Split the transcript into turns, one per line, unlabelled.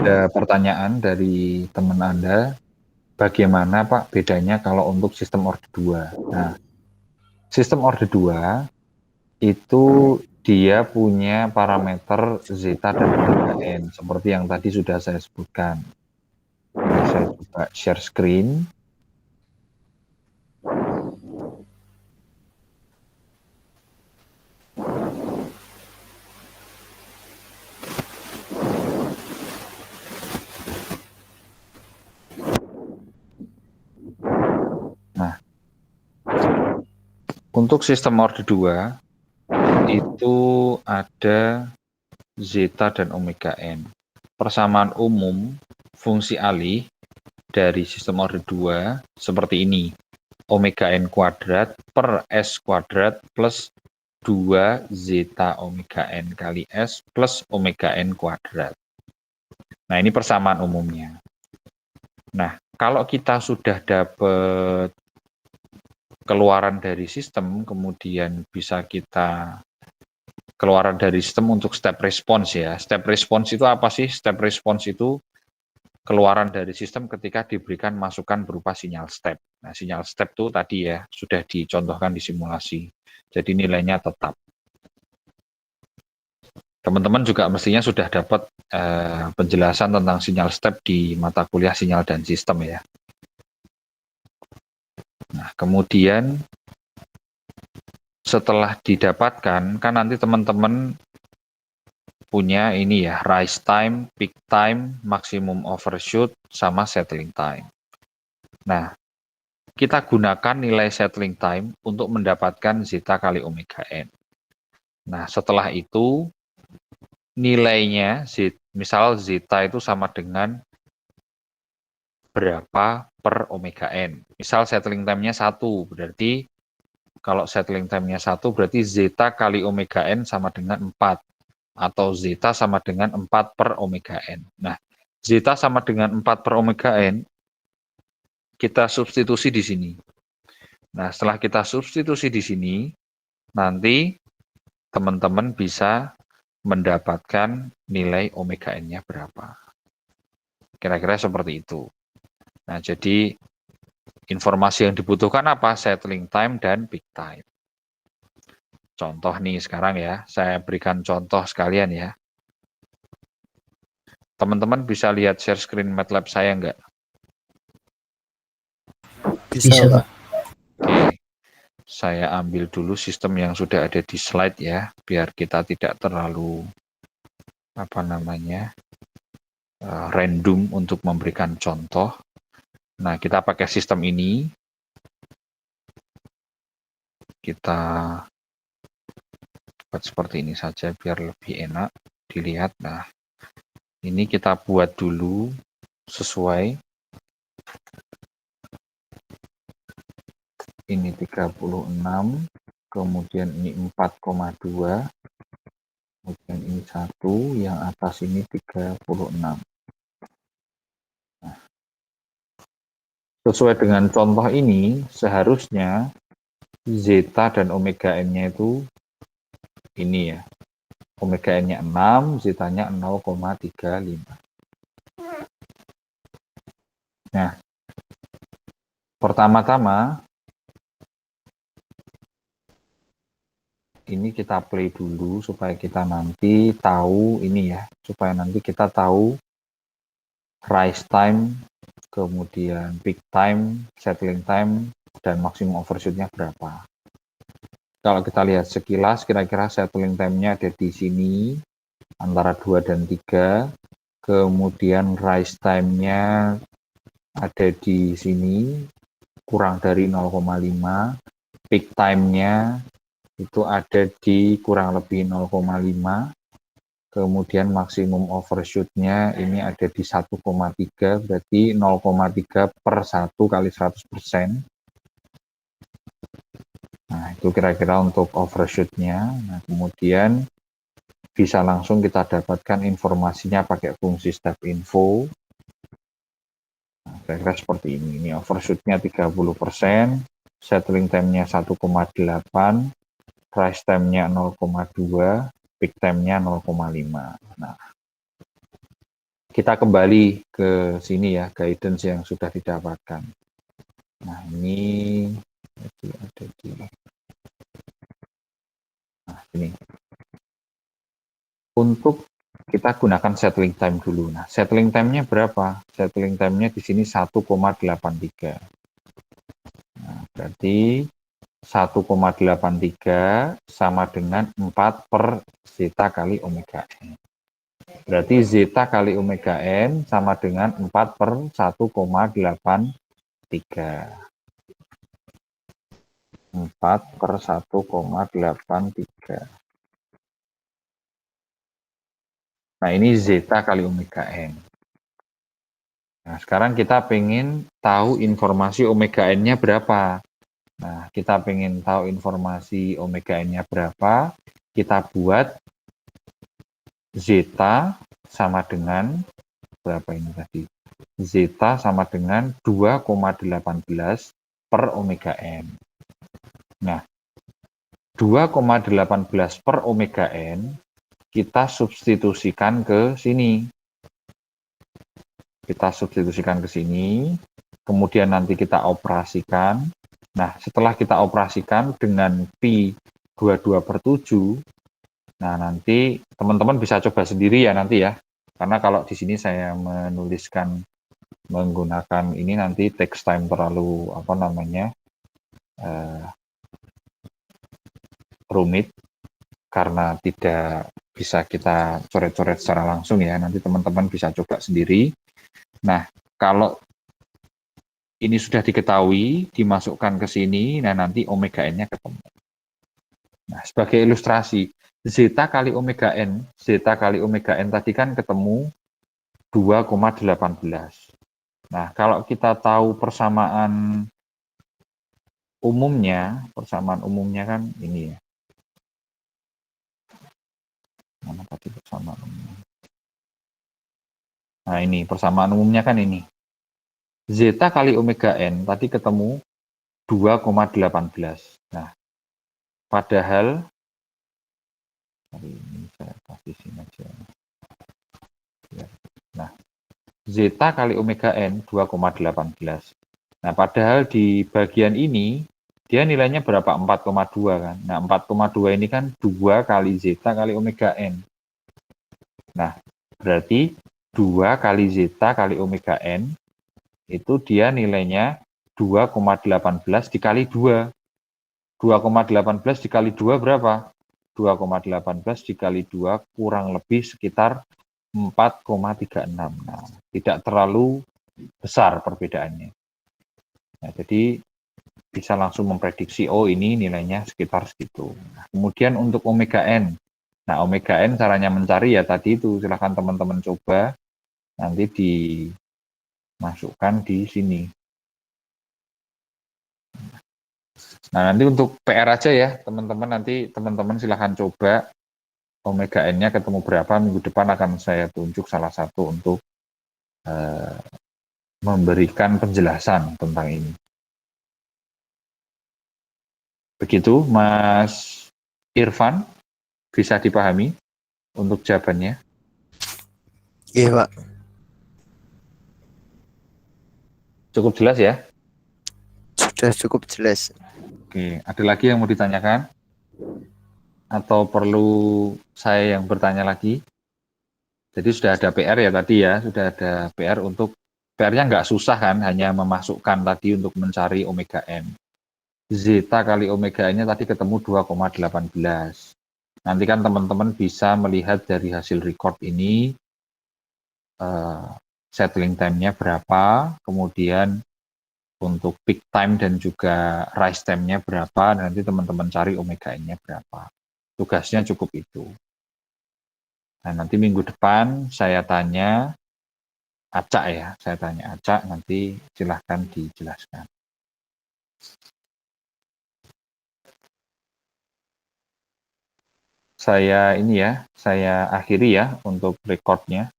Ada pertanyaan dari teman Anda, bagaimana Pak bedanya kalau untuk sistem orde 2? Nah, sistem orde 2 itu dia punya parameter zeta dan omega n, seperti yang tadi sudah saya sebutkan. Ini saya coba share screen. Nah, untuk sistem orde 2 itu ada zeta dan omega n. Persamaan umum fungsi alih dari sistem orde 2 seperti ini. Omega n kuadrat per S kuadrat plus 2 zeta omega n kali S plus omega n kuadrat. Nah, ini persamaan umumnya. Nah, kalau kita sudah dapat keluaran dari sistem, kemudian bisa kita keluaran dari sistem untuk step response ya. Step response itu apa sih? Step response itu keluaran dari sistem ketika diberikan masukan berupa sinyal step. Nah, sinyal step itu tadi ya, sudah dicontohkan di simulasi. Jadi nilainya tetap. Teman-teman juga mestinya sudah dapat penjelasan tentang sinyal step di mata kuliah sinyal dan sistem ya. Nah, kemudian setelah didapatkan, kan nanti teman-teman punya ini ya, rise time, peak time, maximum overshoot, sama settling time. Nah, kita gunakan nilai settling time untuk mendapatkan zeta kali omega n. Nah, setelah itu nilainya, misal zeta itu sama dengan berapa per omega n. Misal settling time-nya 1, berarti kalau settling time-nya 1 berarti zeta kali omega n sama dengan 4. Atau zeta sama dengan 4 per omega n. Nah, zeta sama dengan 4 per omega n, kita substitusi di sini. Nah, setelah kita substitusi di sini, nanti teman-teman bisa mendapatkan nilai omega n-nya berapa. Kira-kira seperti itu. Nah, jadi informasi yang dibutuhkan apa? Settling time dan peak time. Contoh nih sekarang ya, saya berikan contoh sekalian ya. Teman-teman bisa lihat share screen MATLAB saya nggak?
Bisa, Pak.
Oke, saya ambil dulu sistem yang sudah ada di slide ya, biar kita tidak terlalu random untuk memberikan contoh. Nah, kita pakai sistem ini. Kita buat seperti ini saja biar lebih enak dilihat. Nah, ini kita buat dulu sesuai. Ini 36, kemudian ini 4,2, kemudian ini 1, yang atas ini 36. Nah, sesuai dengan contoh ini, seharusnya zeta dan omega n-nya itu ini ya. Omega n-nya 6, zeta-nya 0,35. Nah, pertama-tama ini kita play dulu supaya kita nanti tahu ini ya, supaya nanti kita tahu rise time, kemudian peak time, settling time, dan maximum overshoot-nya berapa. Kalau kita lihat sekilas, kira-kira settling time-nya ada di sini, antara 2 dan 3, kemudian rise time-nya ada di sini, kurang dari 0,5, peak time-nya itu ada di kurang lebih 0,5, kemudian maksimum overshoot-nya ini ada di 1,3, berarti 0,3 per 1 kali 100%. Nah, itu kira-kira untuk overshoot-nya. Nah, kemudian bisa langsung kita dapatkan informasinya pakai fungsi step info. Nah, kira-kira seperti ini. Ini overshoot-nya 30%, settling time-nya 1,8, rise time-nya 0,2, peak time-nya 0,5. Nah, Kita kembali ke sini ya, guidance yang sudah didapatkan. Nah, ini ada di ini. Untuk kita gunakan settling time dulu. Nah, settling time-nya berapa? Settling time-nya di sini 1,83. Nah, berarti 1,83 sama dengan 4 per zeta kali omega n. Berarti zeta kali omega n sama dengan 4 per 1,83. 4 per 1,83. Nah, ini zeta kali omega n. Nah, sekarang kita pengen tahu informasi omega n-nya berapa. Nah, kita pengen tahu informasi omega n-nya berapa, kita buat zeta sama dengan berapa ini tadi? Zeta sama dengan 2,18 per omega n. Nah, 2,18 per omega n kita substitusikan ke sini. Kita substitusikan ke sini, kemudian nanti kita operasikan. Nah, setelah kita operasikan dengan pi 22 per 7, nah nanti teman-teman bisa coba sendiri ya nanti ya. Karena kalau di sini saya menuliskan menggunakan ini nanti text time terlalu rumit karena tidak bisa kita coret-coret secara langsung ya. Nanti teman-teman bisa coba sendiri. Nah, kalau ini sudah diketahui, dimasukkan ke sini, nah nanti omega n-nya ketemu. Nah, sebagai ilustrasi, zeta kali omega n tadi kan ketemu 2,18. Nah, kalau kita tahu persamaan umumnya kan ini ya. Mana tadi persamaan umumnya? Nah, ini persamaan umumnya kan ini. Zeta kali omega n tadi ketemu 2,18. Nah, padahal hari ini saya kasih sini aja. Nah, zeta kali omega n 2,18. Nah, padahal di bagian ini dia nilainya berapa? 4,2 kan. Nah, 4,2 ini kan 2 kali zeta kali omega n. Nah, berarti 2 kali zeta kali omega n itu dia nilainya 2,18 dikali 2. 2,18 dikali 2 berapa? 2,18 dikali 2 kurang lebih sekitar 4,36. Nah, tidak terlalu besar perbedaannya. Nah, jadi bisa langsung memprediksi, oh ini nilainya sekitar segitu. Nah, kemudian untuk omega n. Nah, omega n caranya mencari ya tadi itu, silahkan teman-teman coba, nanti dimasukkan di sini. Nah, nanti untuk PR aja ya, teman-teman, nanti teman-teman silahkan coba omega n-nya ketemu berapa, minggu depan akan saya tunjuk salah satu untuk memberikan penjelasan tentang ini. Begitu, Mas Irfan, bisa dipahami untuk jawabannya?
Iya, Pak.
Cukup jelas ya?
Sudah cukup jelas.
Oke, ada lagi yang mau ditanyakan? Atau perlu saya yang bertanya lagi? Jadi sudah ada PR ya tadi ya, sudah ada PR untuk, PR-nya nggak susah kan, hanya memasukkan tadi untuk mencari omega n. Zeta kali omega n-nya tadi ketemu 2,18. Nanti kan teman-teman bisa melihat dari hasil record ini, settling time-nya berapa, kemudian untuk peak time dan juga rise time-nya berapa, nanti teman-teman cari omega n-nya berapa. Tugasnya cukup itu. Nah, nanti minggu depan saya tanya Acak ya, saya tanya Acak, nanti silahkan dijelaskan. Saya ini ya, saya akhiri ya untuk recordnya.